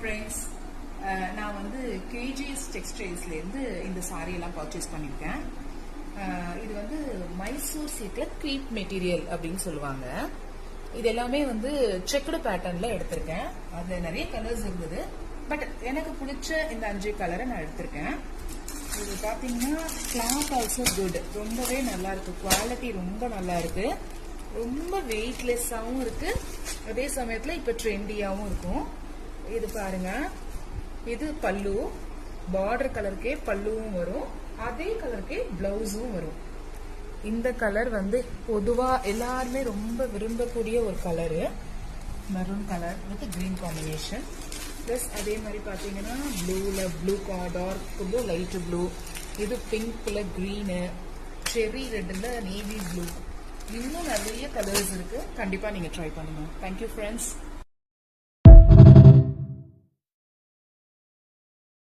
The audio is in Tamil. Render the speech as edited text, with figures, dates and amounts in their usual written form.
ஃப்ரெண்ட்ஸ், நான் வந்து கேஜிஎஸ் டெக்ஸ்டைல்ஸ்லேருந்து இந்த சாரி எல்லாம் பர்ச்சேஸ் பண்ணியிருக்கேன். இது வந்து மைசூர் சில்க்ல க்ரீப் மெட்டீரியல் அப்படின்னு சொல்லுவாங்க. இது எல்லாமே வந்து செக்குடு பேட்டர்ன்ல எடுத்திருக்கேன். அது நிறைய கலர்ஸ் இருந்தது, பட் எனக்கு பிடிச்ச இந்த 5 கலரை நான் எடுத்திருக்கேன். இது பார்த்தீங்கன்னா கிளாத் ஆல்சோ குட், ரொம்பவே நல்லா இருக்கு. குவாலிட்டி ரொம்ப நல்லா இருக்கு, ரொம்ப வெயிட்லெஸ்ஸாகவும் இருக்கு, அதே சமயத்தில் இப்போ ட்ரெண்டியாகவும் இருக்கும். இது பாருங்க, இது பல்லு, பார்டர் கலருக்கே பல்லுவும் வரும், அதே கலருக்கே பிளவுஸும் வரும். இந்த கலர் வந்து பொதுவா எல்லாருமே ரொம்ப விரும்பக்கூடிய ஒரு colour, maroon colour with green combination. Plus அதே மாதிரி பாத்தீங்கன்னா ப்ளூல blue dark blue, light blue, இது பிங்க்ல கிரீனு, செரி ரெட்ல நேவி ப்ளூ, இன்னும் நிறைய கலர்ஸ் இருக்கு. கண்டிப்பா நீங்க ட்ரை பண்ணுங்க. Thank you friends.